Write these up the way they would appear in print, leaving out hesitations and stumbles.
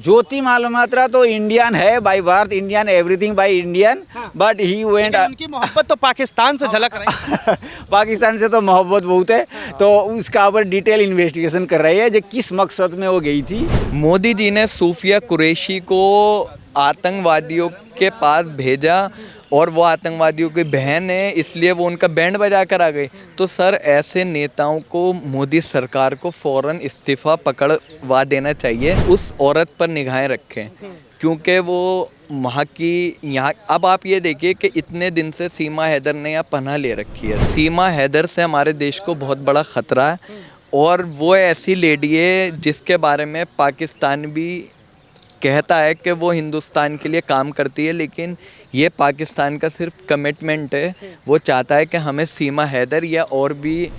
ज्योति मालहोत्रा तो इंडियन है by birth, Indian everything by Indian, but he went. उनकी मोहब्बत तो पाकिस्तान से झलक रही है। पाकिस्तान से तो मोहब्बत बहुत है, तो उसका ऊपर डिटेल इन्वेस्टिगेशन कर रही है जो किस मकसद में वो गई थी। मोदी जी ने सूफिया कुरैशी को आतंकवादियों के पास भेजा और वो आतंकवादियों की बहन है, इसलिए वो उनका बैंड बजा कर आ गए। तो सर ऐसे नेताओं को मोदी सरकार को फ़ौरन इस्तीफ़ा पकड़वा देना चाहिए। उस औरत पर निगाहें रखें क्योंकि वो वहाँ की यहाँ अब आप ये देखिए कि इतने दिन से सीमा हैदर ने यहाँ पनाह ले रखी है। सीमा हैदर से हमारे देश को बहुत बड़ा ख़तरा है और वो ऐसी लेडी है जिसके बारे में पाकिस्तान भी कहता है कि वो हिंदुस्तान के लिए काम करती है, लेकिन ये पाकिस्तान का सिर्फ कमिटमेंट है। वो चाहता है कि हमें सीमा हैदर या और भी।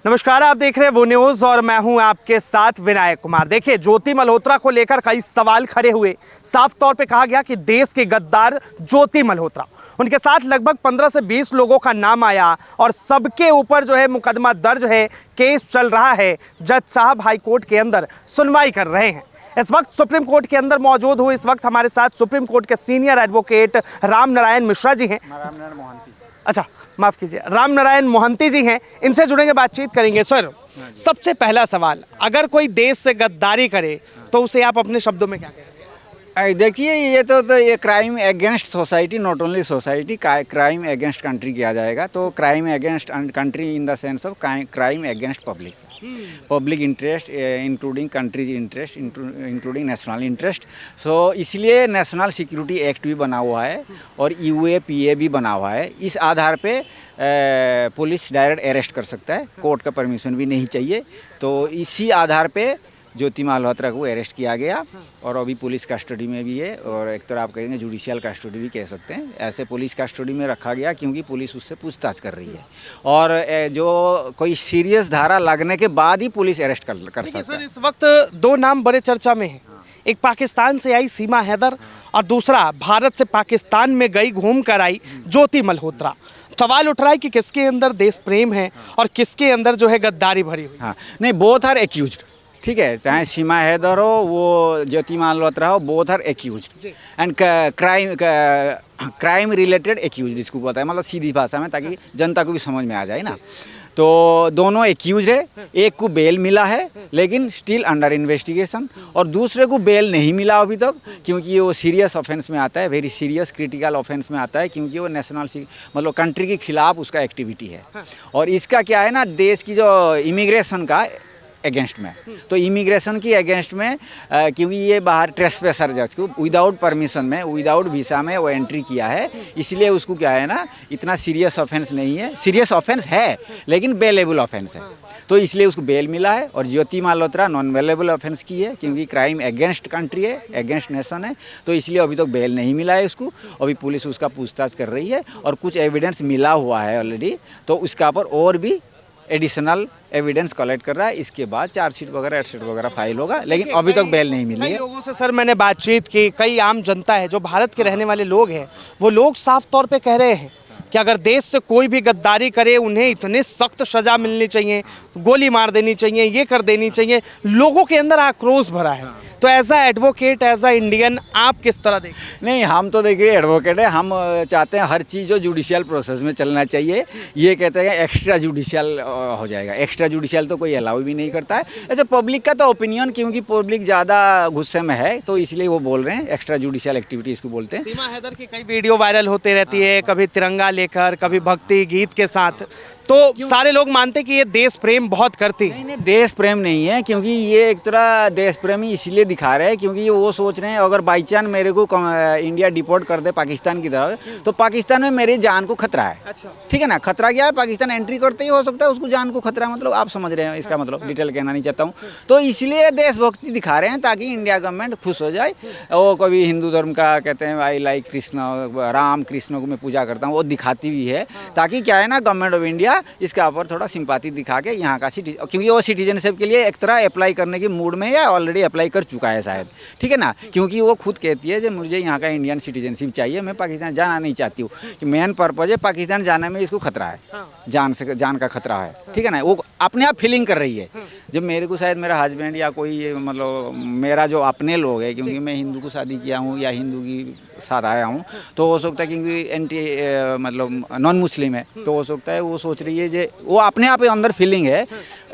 नमस्कार, आप देख रहे हैं वो न्यूज़ और मैं हूं आपके साथ विनायक कुमार। देखिए, ज्योति मल्होत्रा को लेकर कई सवाल खड़े हुए। साफ तौर पे कहा गया कि देश के गद्दार ज्योति मल्होत्रा, उनके साथ लगभग 15 से 20 लोगों का नाम आया और सबके ऊपर जो है मुकदमा दर्ज है, केस चल रहा है। जज साहब हाई कोर्ट के अंदर सुनवाई कर रहे हैं। इस वक्त सुप्रीम कोर्ट के अंदर मौजूद हूँ। इस वक्त हमारे साथ सुप्रीम कोर्ट के सीनियर एडवोकेट राम नारायण मिश्रा जी हैं। अच्छा, माफ़ कीजिए, राम नारायण मोहंती जी हैं। इनसे जुड़ेंगे, बातचीत करेंगे। सर, सबसे पहला सवाल, अगर कोई देश से गद्दारी करे तो उसे आप अपने शब्दों में क्या कहेंगे? देखिए, ये तो ये crime against society, not only society, crime against country किया जाएगा। तो crime against country in the sense of crime against public interest, including country's interest, including national interest. So इसलिए नेशनल सिक्योरिटी एक्ट भी बना हुआ है और यूएपीए भी बना हुआ है। इस आधार पे पुलिस डायरेक्ट अरेस्ट कर सकता है, कोर्ट का परमिशन भी नहीं चाहिए। तो इसी आधार पे ज्योति मल्होत्रा को अरेस्ट किया गया और अभी पुलिस कस्टडी में भी है, और एक तरह आप कहेंगे जुडिशियल कस्टडी भी कह सकते हैं। ऐसे पुलिस कस्टडी में रखा गया क्योंकि पुलिस उससे पूछताछ कर रही है, और जो कोई सीरियस धारा लगने के बाद ही पुलिस अरेस्ट कर सकता है। इस वक्त दो नाम बड़े चर्चा में हैं। एक पाकिस्तान से आई सीमा हैदर और दूसरा भारत से पाकिस्तान में गई, घूम कर आई ज्योति मल्होत्रा। सवाल उठ रहा है कि किसके अंदर देश प्रेम है और किसके अंदर जो है गद्दारी भरी हुई। हाँ, नहीं, बोथ आर एक्यूज्ड। ठीक है, चाहे सीमा हैदर हो, वो ज्योति मल्होत्रा हो, both are accused and crime related accused, जिसको पता है, मतलब सीधी भाषा में, ताकि जनता को भी समझ में आ जाए ना। तो दोनों एक्यूज है। एक को बेल मिला है लेकिन स्टिल अंडर इन्वेस्टिगेशन, और दूसरे को बेल नहीं मिला अभी तक क्योंकि वो सीरियस ऑफेंस में आता है, वेरी सीरियस क्रिटिकल ऑफेंस में आता है, क्योंकि वो नेशनल मतलब कंट्री के खिलाफ उसका एक्टिविटी है। और इसका क्या है ना, देश की जो इमिग्रेशन का अगेंस्ट में, तो इमिग्रेशन की अगेंस्ट में क्योंकि ये बाहर ट्रेसपेसर जिसको विदाउट परमिशन में, विदाउट वीज़ा में वो एंट्री किया है, इसलिए उसको क्या है ना, इतना सीरियस ऑफेंस नहीं है। सीरियस ऑफेंस है लेकिन बेलेबल ऑफेंस है, तो इसलिए उसको बेल मिला है। और ज्योति मल्होत्रा नॉन बेलेबल ऑफेंस की है क्योंकि क्राइम अगेंस्ट कंट्री है, अगेंस्ट नेशन है, तो इसलिए अभी तक बेल नहीं मिला है उसको। अभी पुलिस उसका पूछताछ कर रही है और कुछ एविडेंस मिला हुआ है ऑलरेडी, तो उसका पर और भी एडिशनल एविडेंस कलेक्ट कर रहा है। इसके बाद चार्जशीट वगैरह एडसेट वगैरह फाइल होगा, लेकिन अभी तक बेल नहीं मिली है। कई लोगों से सर मैंने बातचीत की, कई आम जनता है जो भारत के रहने वाले लोग हैं, वो लोग साफ तौर पे कह रहे हैं कि अगर देश से कोई भी गद्दारी करे उन्हें इतनी सख्त सज़ा मिलनी चाहिए, गोली मार देनी चाहिए, ये कर देनी चाहिए। लोगों के अंदर आक्रोश भरा है। तो as a advocate, as a Indian, आप किस तरह देखें? नहीं, हम तो देखिए एडवोकेट है, हम चाहते हैं हर चीज़ जो जुडिशियल प्रोसेस में चलना चाहिए। ये कहते हैं एक्स्ट्रा जुडिशियल हो जाएगा, एक्स्ट्रा जुडिशियल तो कोई अलाउ भी नहीं करता है। ऐसे पब्लिक का तो ओपिनियन, क्योंकि पब्लिक ज़्यादा गुस्से में है तो इसलिए वो बोल रहे हैं, एक्स्ट्रा जुडिशियल एक्टिविटी इसको बोलते हैं। सीमा हैदर की कई वीडियो वायरल होते रहती है, कभी तिरंगा लेकर, कभी भक्ति गीत के साथ, तो सारे लोग मानते कि ये देश प्रेम बहुत करती है। नहीं, देश प्रेम नहीं है, क्योंकि ये एक तरह देश प्रेमी इसलिए दिखा रहे हैं क्योंकि ये वो सोच रहे हैं अगर बाई चांस मेरे को इंडिया डिपोर्ट कर दे पाकिस्तान की तरफ, तो पाकिस्तान में मेरी जान को खतरा है। अच्छा। ठीक है ना, खतरा क्या है, पाकिस्तान एंट्री करते ही हो सकता है उसको जान को खतरा, मतलब आप समझ रहे हैं इसका मतलब, डिटेल कहना नहीं चाहता हूँ। तो इसलिए देशभक्ति दिखा रहे हैं ताकि इंडिया गवर्नमेंट खुश हो जाए। वो कभी हिंदू धर्म का कहते हैं, आई लाइक कृष्ण, राम कृष्ण को मैं पूजा करता हूँ, वो दिखाती भी है, ताकि क्या है ना, गवर्नमेंट ऑफ इंडिया क्या, इसके ऊपर थोड़ा सिंपैथी दिखा के यहाँ का क्योंकि वो सिटीजनशिप के लिए एक तरह अप्लाई करने की मूड में या ऑलरेडी अप्लाई कर चुका है शायद, ठीक है ना, क्योंकि वो खुद कहती है कि मुझे यहाँ का इंडियन सिटीजनशिप चाहिए, मैं पाकिस्तान जाना नहीं चाहती हूँ। कि मेन पर्पज़ है पाकिस्तान जाने में इसको खतरा है, जान का खतरा है, ठीक है ना, वो अपने आप फीलिंग कर रही है। जब मेरे को शायद मेरा हस्बैंड या कोई मतलब मेरा जो अपने लोग है, क्योंकि मैं हिंदू को शादी किया हूँ या हिंदू की साथ आया हूँ, तो हो सकता है क्योंकि एंटी मतलब नॉन मुस्लिम है, तो हो सकता है वो सोच रही है जो वो अपने आप अंदर फीलिंग है।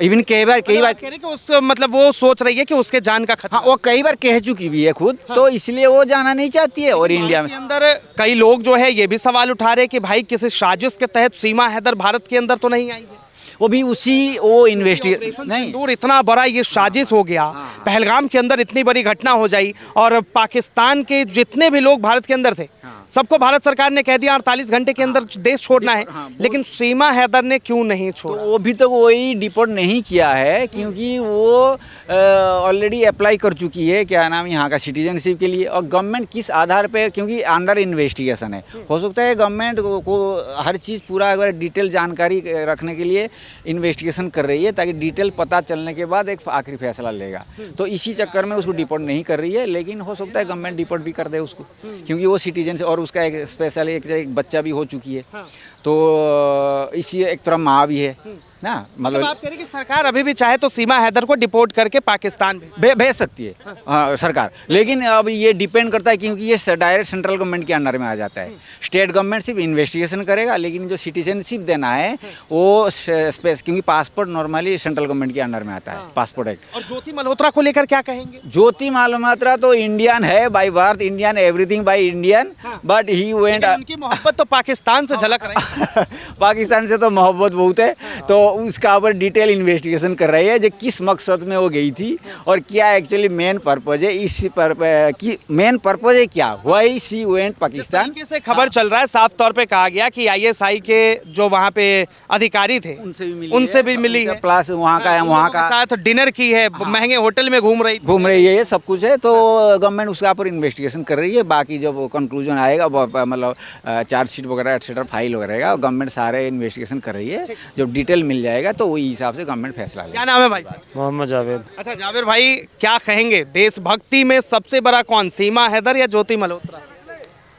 इवन कई बार कह रहे कि उस मतलब वो सोच रही है कि उसके जान का खतरा। हाँ, वो कई बार कह चुकी भी है खुद, तो इसलिए वो जाना नहीं चाहती है। और इंडिया में अंदर कई लोग जो है ये भी सवाल उठा रहे हैं कि भाई किसी साजिश के तहत सीमा हैदर भारत के अंदर तो नहीं आई है। वो भी उसी वो इन्वेस्टिगेशन नहीं दूर इतना बड़ा ये साजिश हो गया, पहलगाम के अंदर इतनी बड़ी घटना हो जाई और पाकिस्तान के जितने भी लोग भारत के अंदर थे सबको भारत सरकार ने कह दिया 48 घंटे के अंदर देश छोड़ना है, लेकिन सीमा हैदर ने क्यों नहीं छोड़ा? तो वो भी तो वही डिपोर्ट नहीं किया है, क्योंकि वो ऑलरेडी अप्लाई कर चुकी है, क्या नाम, यहाँ का सिटीजनशिप के लिए। और गवर्नमेंट किस आधार पे, क्योंकि अंडर इन्वेस्टिगेशन है, हो सकता है गवर्नमेंट को हर चीज़ पूरा अगर डिटेल जानकारी रखने के लिए इन्वेस्टिगेशन कर रही है, ताकि डिटेल पता चलने के बाद एक आखिरी फैसला लेगा। तो इसी चक्कर में उसको डिपोर्ट नहीं कर रही है, लेकिन हो सकता है गवर्नमेंट डिपोर्ट भी कर दे उसको, क्योंकि वो सिटीजन और उसका एक स्पेशल एक बच्चा भी हो चुकी है। तो इसी एक तरह माँ भी है ना, मतलब आप कह रहे कि सरकार अभी भी चाहे तो सीमा हैदर को डिपोर्ट करके पाकिस्तान भेज सकती है हाँ सरकार, लेकिन अब ये डिपेंड करता है, क्योंकि ये डायरेक्ट सेंट्रल गवर्नमेंट के अंडर में आ जाता है। स्टेट गवर्नमेंट सिर्फ इन्वेस्टिगेशन करेगा, लेकिन जो सिटीजनशिप देना है वो स्पेस, क्योंकि पासपोर्ट नॉर्मली सेंट्रल गवर्नमेंट के अंडर में आता है, पासपोर्ट एक्ट। और ज्योति मल्होत्रा को लेकर क्या कहेंगे? ज्योति मल्होत्रा तो इंडियन है, by birth Indian, everything by Indian, but he went, उनकी मोहब्बत तो पाकिस्तान से झलक रही है। पाकिस्तान से तो मोहब्बत बहुत है, तो उसका ऊपर डिटेल इन्वेस्टिगेशन कर रही है, जो किस मकसद में वो गई थी और क्या एक्चुअली मेन पर्पज है, इस की मेन पर्पज है क्या, व्हाई शी वेंट पाकिस्तान। तरीके से खबर चल रहा है, साफ तौर पे कहा गया कि आईएसआई के जो वहाँ पे अधिकारी थे उनसे भी मिली है, प्लस वहाँ का साथ डिनर की है, महंगे होटल में घूम रही है, सब कुछ है। तो गवर्नमेंट उसके ऊपर इन्वेस्टिगेशन कर रही है, बाकी जब कंक्लूजन आएगा, मतलब चार्जशीट वगैरह एटसेट्रा फाइल वगैरह रहेगा, गवर्नमेंट सारे इन्वेस्टिगेशन कर रही है, जब डिटेल मिल जाएगा तो वही हिसाब से गवर्नमेंट फैसला लेगा। क्या नाम है भाई साहब? मोहम्मद जावेद। अच्छा जावेद भाई, क्या कहेंगे, देशभक्ति में सबसे बड़ा कौन, सीमा हैदर या ज्योति मल्होत्रा?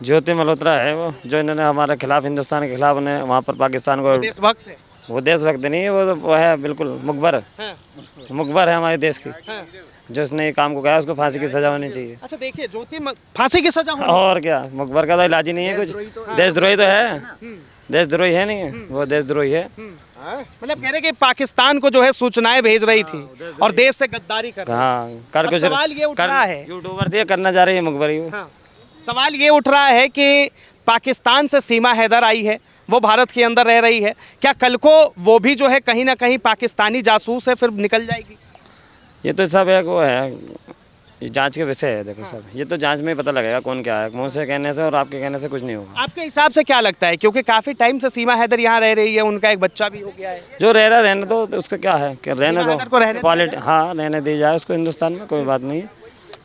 ज्योति मल्होत्रा है वो, जो इन्होंने हमारे खिलाफ, हिंदुस्तान के खिलाफ, उन्हें वहाँ पर पाकिस्तान को, देशभक्त है वो देशभक्त नहीं है, वो है बिल्कुल मुखबर, मुखबर है हमारे देश की। जो उसने ये काम को कहा उसको फांसी की सजा होनी चाहिए। अच्छा देखिए, फांसी की सजा होनी, और क्या, मुखबर का तो इलाज ही नहीं है कुछ, देशद्रोही तो है, देशद्रोही है नहीं, वो देशद्रोही है। मतलब कह रहे कि पाकिस्तान को जो है सूचनाएं भेज रही थी और देश से गद्दारी कर रही थी। हाँ, कर कुछ, सवाल ये उठ रहा है, यूट्यूबर थी, करना चाह रही है मुखबरी। सवाल ये उठ रहा है कि पाकिस्तान से सीमा हैदर आई है, वो भारत के अंदर रह रही है, क्या कल को वो भी जो है कहीं ना कहीं पाकिस्तानी जासूस है, फिर निकल जाएगी? ये तो सब एक वो है, ये जांच के विषय है। देखो सब, ये तो जांच में ही पता लगेगा कौन क्या है, मुँह से कहने से और आपके कहने से कुछ नहीं होगा। आपके हिसाब से क्या लगता है, क्योंकि काफी टाइम से सीमा हैदर यहाँ रह रही है, उनका एक बच्चा भी हो गया है, जो रह रहा रहने दो, तो उसका क्या है कि रहने सीमा हैदर को रहने दो, क्वालिटी, हाँ रहने दी जाए उसको हिंदुस्तान में, कोई बात नहीं है।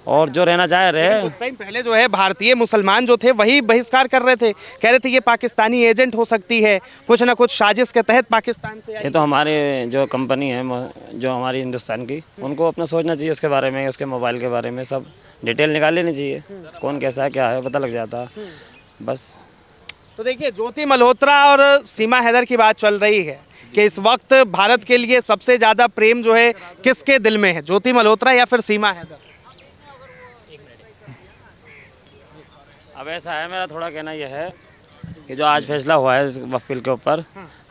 और जो रहना चाहे रहे। कुछ टाइम पहले जो है भारतीय मुसलमान जो थे वही बहिष्कार कर रहे थे, कह रहे थे ये पाकिस्तानी एजेंट हो सकती है, कुछ ना कुछ साजिश के तहत पाकिस्तान से आई। ये तो हमारे जो कंपनी है, जो हमारी हिंदुस्तान की, उनको अपना सोचना चाहिए उसके बारे में, उसके मोबाइल के बारे में सब डिटेल निकाल लेनी चाहिए, कौन कैसा है क्या है पता लग जाता बस। तो देखिए, ज्योति मल्होत्रा और सीमा हैदर की बात चल रही है कि इस वक्त भारत के लिए सबसे ज़्यादा प्रेम जो है किसके दिल में है, ज्योति मल्होत्रा या फिर सीमा हैदर? अब ऐसा है, मेरा थोड़ा कहना यह है कि जो आज फैसला हुआ है इस वकील के ऊपर,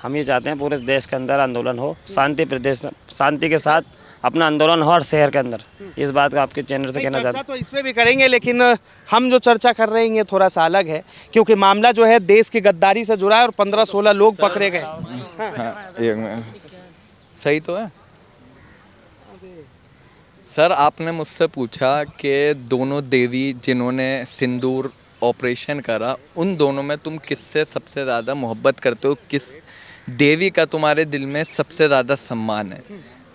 हम ये चाहते हैं पूरे देश के अंदर आंदोलन हो, शांति के साथ अपना आंदोलन हो, और शहर के अंदर। इस बात का आपके चैनल से कहना चाहते हैं। तो इस पे भी करेंगे, लेकिन हम जो चर्चा कर रहे हैं ये थोड़ा सा अलग है, क्योंकि मामला जो है देश की गद्दारी से जुड़ा है और 15-16 लोग पकड़े गए। सही तो है सर। आपने मुझसे पूछा कि दोनों देवी जिन्होंने सिंदूर ऑपरेशन करा, उन दोनों में तुम किससे सबसे ज़्यादा मोहब्बत करते हो, किस देवी का तुम्हारे दिल में सबसे ज़्यादा सम्मान है?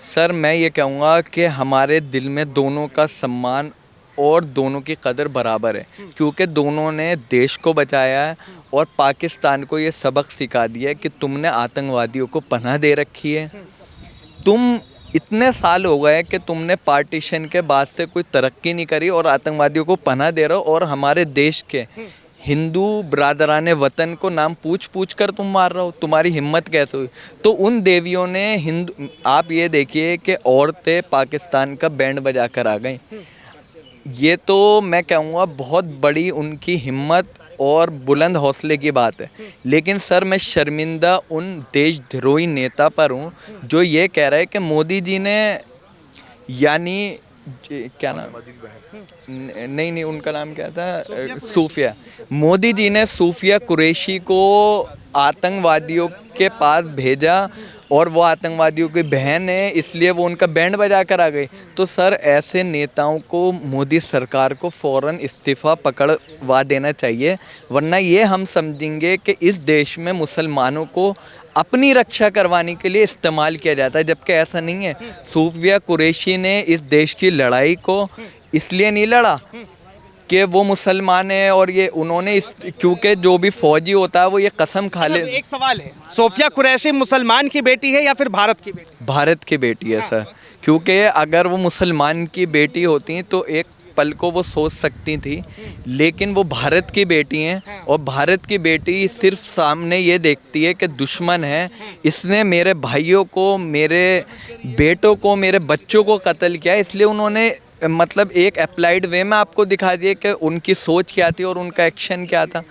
सर मैं ये कहूँगा कि हमारे दिल में दोनों का सम्मान और दोनों की कदर बराबर है, क्योंकि दोनों ने देश को बचाया है और पाकिस्तान को ये सबक सिखा दिया है कि तुमने आतंकवादियों को पनाह दे रखी है। तुम इतने साल हो गए कि तुमने पार्टीशन के बाद से कोई तरक्की नहीं करी और आतंकवादियों को पनाह दे रहे हो, और हमारे देश के हिंदू बरादरान वतन को नाम पूछ पूछ कर तुम मार रहे हो। तुम्हारी हिम्मत कैसे हुई? तो उन देवियों ने हिंदू, आप ये देखिए कि औरतें पाकिस्तान का बैंड बजा कर आ गई। ये तो मैं कहूँगा बहुत बड़ी उनकी हिम्मत और बुलंद हौसले की बात है। लेकिन सर, मैं शर्मिंदा उन देशद्रोही नेता पर हूँ जो ये कह रहा है कि मोदी जी ने, यानी क्या नाम, नहीं उनका नाम क्या था, सूफिया, मोदी जी ने सूफिया कुरैशी को आतंकवादियों के पास भेजा और वो आतंकवादियों की बहन है, इसलिए वो उनका बैंड बजा कर आ गई। तो सर, ऐसे नेताओं को मोदी सरकार को फ़ौरन इस्तीफ़ा पकड़वा देना चाहिए, वरना ये हम समझेंगे कि इस देश में मुसलमानों को अपनी रक्षा करवाने के लिए इस्तेमाल किया जाता है, जबकि ऐसा नहीं है। सूफिया कुरैशी ने इस देश की लड़ाई को इसलिए नहीं लड़ा कि वो मुसलमान है, और ये उन्होंने क्योंकि जो भी फौजी होता है वो ये कसम खा ले। एक सवाल है, सूफिया कुरैशी मुसलमान की बेटी है या फिर भारत की बेटी? भारत की बेटी है सर, क्योंकि अगर वो मुसलमान की बेटी होती तो एक पल को वो सोच सकती थी, लेकिन वो भारत की बेटी हैं, और भारत की बेटी सिर्फ सामने ये देखती है कि दुश्मन है, इसने मेरे भाइयों को, मेरे बेटों को, मेरे बच्चों को कत्ल किया, इसलिए उन्होंने मतलब एक अप्लाइड वे में आपको दिखा दिया कि उनकी सोच क्या थी और उनका एक्शन क्या था।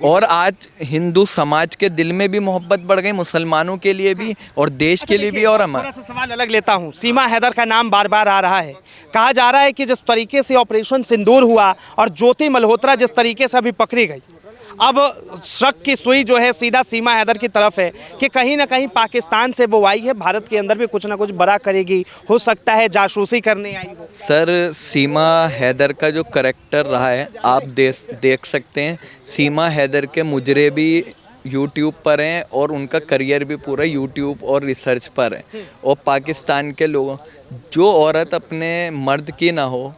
और आज हिंदू समाज के दिल में भी मोहब्बत बढ़ गई, मुसलमानों के लिए भी और देश के लिए भी। और हमारा थोड़ा सा सवाल अलग लेता हूँ, सीमा हैदर का नाम बार बार आ रहा है। कहा जा रहा है कि जिस तरीके से ऑपरेशन सिंदूर हुआ और ज्योति मल्होत्रा जिस तरीके से अभी पकड़ी गई, अब शक की सुई जो है सीधा सीमा हैदर की तरफ है कि कहीं ना कहीं पाकिस्तान से वो आई है, भारत के अंदर भी कुछ ना कुछ बड़ा करेगी, हो सकता है जासूसी करने आई हो। सर, सीमा हैदर का जो करैक्टर रहा है आप देख सकते हैं। सीमा हैदर के मुजरे भी यूट्यूब पर हैं और उनका करियर भी पूरा यूट्यूब और रिसर्च पर है। और पाकिस्तान के लोगों, जो औरत अपने मर्द की ना हो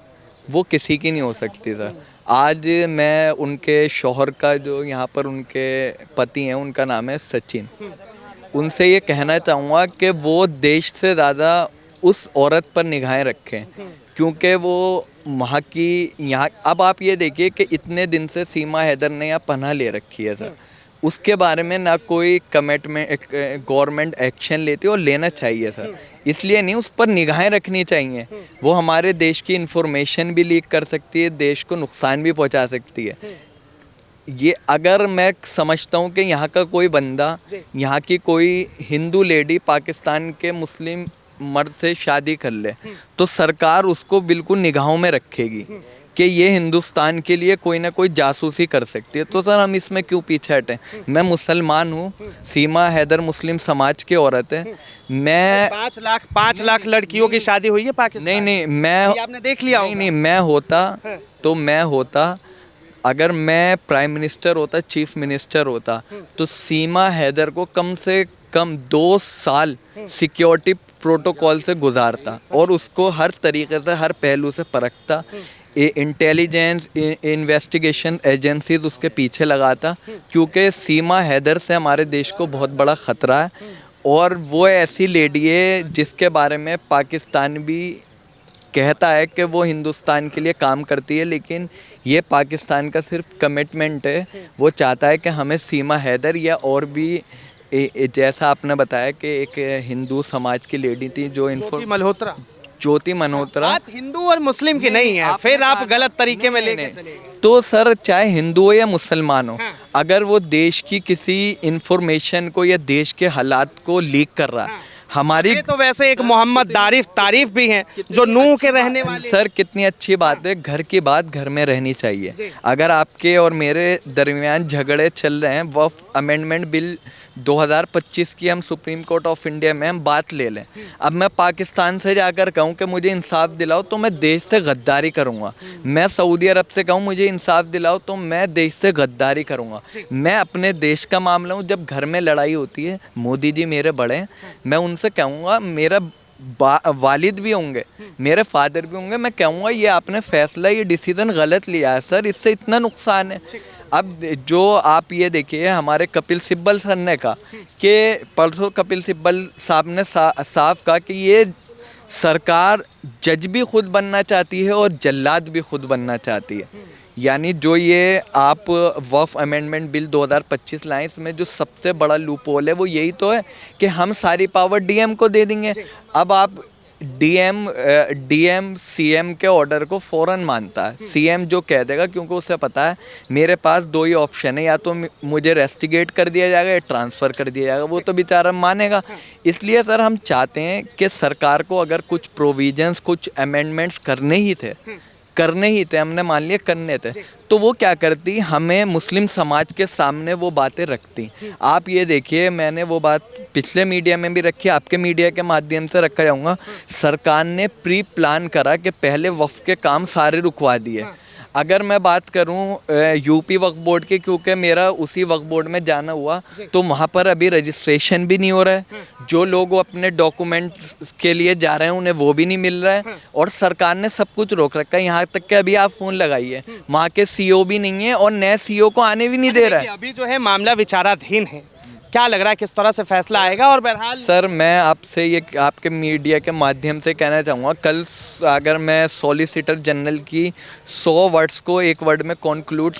वो किसी की नहीं हो सकती सर। आज मैं उनके शौहर का, जो यहाँ पर उनके पति हैं, उनका नाम है सचिन, उनसे ये कहना चाहूँगा कि वो देश से ज़्यादा उस औरत पर निगाहें रखें, क्योंकि वो वहाँ की, यहाँ अब आप ये देखिए कि इतने दिन से सीमा हैदर ने यहाँ पनाह ले रखी है सर, उसके बारे में ना कोई कमिटमेंट गवर्नमेंट एक्शन लेती और लेना चाहिए सर। इसलिए नहीं, उस पर निगाहें रखनी चाहिए। वो हमारे देश की इंफॉर्मेशन भी लीक कर सकती है, देश को नुकसान भी पहुंचा सकती है। ये अगर मैं समझता हूँ कि यहाँ का कोई बंदा, यहाँ की कोई हिंदू लेडी पाकिस्तान के मुस्लिम मर्द से शादी कर ले तो सरकार उसको बिल्कुल निगाहों में रखेगी कि ये हिंदुस्तान के लिए कोई ना कोई जासूसी कर सकती है। तो सर, हम इसमें क्यों पीछे हटें? मैं मुसलमान हूँ, सीमा हैदर मुस्लिम समाज की औरत है। मैं 5 लाख लड़कियों की शादी हुई है पाकिस्तान। नहीं, मैं, आपने देख लिया। नहीं, मैं होता अगर मैं प्राइम मिनिस्टर होता, चीफ मिनिस्टर होता, तो सीमा हैदर को कम से कम 2 साल सिक्योरिटी प्रोटोकॉल से गुजारता और उसको हर तरीके से, हर पहलू से परखता। इंटेलिजेंस इन्वेस्टिगेशन एजेंसीज उसके पीछे लगाता, क्योंकि सीमा हैदर से हमारे देश को बहुत बड़ा ख़तरा है। और वो ऐसी लेडी है जिसके बारे में पाकिस्तान भी कहता है कि वो हिंदुस्तान के लिए काम करती है, लेकिन ये पाकिस्तान का सिर्फ कमिटमेंट है। वो चाहता है कि हमें सीमा हैदर या और भी जैसा आपने बताया कि एक हिंदू समाज की लेडी थी जो ज्योति मल्होत्रा, बात हिंदू और मुस्लिम की नहीं है, फिर आप गलत तरीके में लेके चले। तो सर, चाहे हिंदू हो या मुसलमान हो, अगर वो देश की किसी इंफॉर्मेशन को या देश के हालात को लीक कर रहा है, हमारी तो वैसे एक मोहम्मद तारिफ भी हैं जो नूह के रहने वाले। सर, कितनी अच्छी बात है, घर की बात घर में रहनी चाहिए। अगर आपके और मेरे दरमियान झगड़े चल रहे हैं, वक्फ अमेंडमेंट बिल 2025 की हम सुप्रीम कोर्ट ऑफ इंडिया में हम बात ले लें, अब मैं पाकिस्तान से जाकर कहूं कि मुझे इंसाफ दिलाओ तो मैं देश से गद्दारी करूंगा। मैं सऊदी अरब से कहूं मुझे इंसाफ दिलाओ तो मैं देश से गद्दारी करूंगा। मैं अपने देश का मामला हूं, जब घर में लड़ाई होती है, मोदी जी मेरे बड़े हैं, मैं उनसे कहूँगा मेरा वालिद भी होंगे, मेरे फादर भी होंगे, मैं कहूँगा ये आपने फैसला, ये डिसीजन गलत लिया है सर, इससे इतना नुकसान है। अब जो आप ये देखिए हमारे कपिल सिब्बल सर ने कहा कि परसों कपिल सिब्बल साहब ने साफ कहा कि ये सरकार जज भी खुद बनना चाहती है और जल्लाद भी खुद बनना चाहती है। यानी जो ये आप वक्फ अमेंडमेंट बिल 2025 लाए, इसमें जो सबसे बड़ा लूप होल है वो यही तो है कि हम सारी पावर डीएम को दे देंगे। अब आप डीएम सीएम के ऑर्डर को फ़ौरन मानता है, सीएम जो कह देगा, क्योंकि उसे पता है मेरे पास दो ही ऑप्शन है, या तो मुझे रेस्टिगेट कर दिया जाएगा या ट्रांसफ़र कर दिया जाएगा, वो तो बेचारा मानेगा। इसलिए सर हम चाहते हैं कि सरकार को अगर कुछ प्रोविजंस, कुछ अमेंडमेंट्स करने ही थे, हमने मान लिया करने थे, तो वो क्या करती, हमें मुस्लिम समाज के सामने वो बातें रखती। आप ये देखिए, मैंने वो बात पिछले मीडिया में भी रखी, आपके मीडिया के माध्यम से रखा जाऊँगा, सरकार ने प्री प्लान करा कि पहले वक्फ के काम सारे रुकवा दिए। अगर मैं बात करूं यूपी वक्फ बोर्ड के, क्योंकि मेरा उसी वक्फ बोर्ड में जाना हुआ, तो वहाँ पर अभी रजिस्ट्रेशन भी नहीं हो रहा है, जो लोग अपने डॉक्यूमेंट्स के लिए जा रहे हैं उन्हें वो भी नहीं मिल रहा है, और सरकार ने सब कुछ रोक रखा है। यहाँ तक कि अभी आप फ़ोन लगाइए, वहाँ के सीओ भी नहीं है और नए सीओ को आने भी नहीं दे रहा है। अभी जो है मामला विचाराधीन है, क्या लग रहा है किस तरह से फैसला आएगा? और बहरहाल सर मैं आपसे ये आपके मीडिया के माध्यम से कहना चाहूँगा, कल अगर मैं सॉलिसिटर जनरल की 100 वर्ड्स को एक वर्ड में कॉन्क्लूड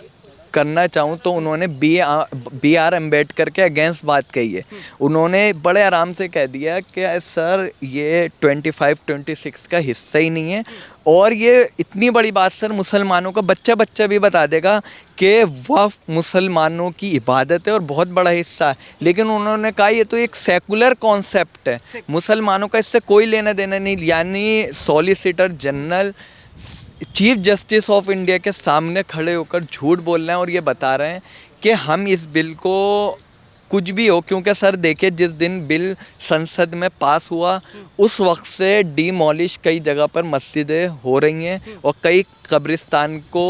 करना चाहूँ तो उन्होंने बी आर अम्बेडकर के अगेंस्ट बात कही है। उन्होंने बड़े आराम से कह दिया कि सर ये 25-26 का हिस्सा ही नहीं है, और ये इतनी बड़ी बात सर मुसलमानों का बच्चा भी बता देगा कि वक्फ मुसलमानों की इबादत है और बहुत बड़ा हिस्सा है। लेकिन उन्होंने कहा ये तो एक सेकुलर कॉन्सेप्ट है, मुसलमानों का इससे कोई लेना देना नहीं। यानी solicitor general chief justice of India के सामने खड़े होकर झूठ बोल रहे हैं और ये बता रहे हैं कि हम इस बिल को कुछ भी हो, क्योंकि सर देखिए जिस दिन बिल संसद में पास हुआ उस वक्त से डिमोलिश कई जगह पर मस्जिदें हो रही हैं और कई कब्रिस्तान को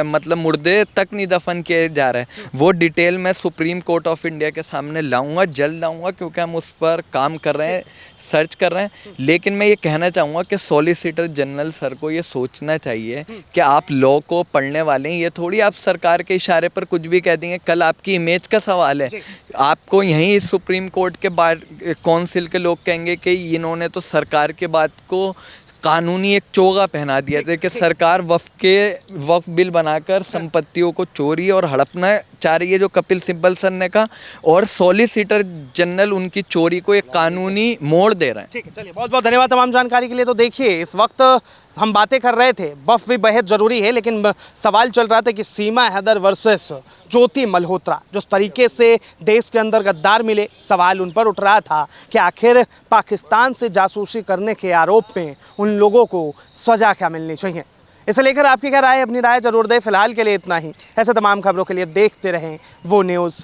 मतलब मुर्दे तक नहीं दफन किए जा रहे हैं। वो डिटेल मैं सुप्रीम कोर्ट ऑफ इंडिया के सामने लाऊंगा, जल्द लाऊंगा, क्योंकि हम उस पर काम कर रहे हैं, सर्च कर रहे हैं। लेकिन मैं ये कहना चाहूँगा कि सॉलिसिटर जनरल सर को ये सोचना चाहिए कि आप लॉ को पढ़ने वाले हैं, ये थोड़ी आप सरकार के इशारे पर कुछ भी कह देंगे। कल आपकी इमेज का सवाल है, आपको यहीं सुप्रीम कोर्ट के बार काउंसिल के लोग कहेंगे कि इन्होंने तो सरकार के बात को कानूनी एक चोगा पहना दिया था कि सरकार वक्फ बिल बनाकर संपत्तियों को चोरी और हड़पना चाह रही है, जो कपिल सिब्बल सर ने कहा, और सॉलिसिटर जनरल उनकी चोरी को एक कानूनी मोड़ दे रहे हैं। ठीक है, चलिए बहुत बहुत धन्यवाद तमाम जानकारी के लिए। तो देखिए इस वक्त हम बातें कर रहे थे, वक्फ भी बेहद ज़रूरी है, लेकिन सवाल चल रहा था कि सीमा हैदर वर्सेस ज्योति मल्होत्रा, जिस तरीके से देश के अंदर गद्दार मिले, सवाल उन पर उठ रहा था कि आखिर पाकिस्तान से जासूसी करने के आरोप में उन लोगों को सज़ा क्या मिलनी चाहिए। इसे लेकर आपकी क्या राय है? अपनी राय जरूर दें। फिलहाल के लिए इतना ही। ऐसे तमाम खबरों के लिए देखते रहें वो न्यूज़।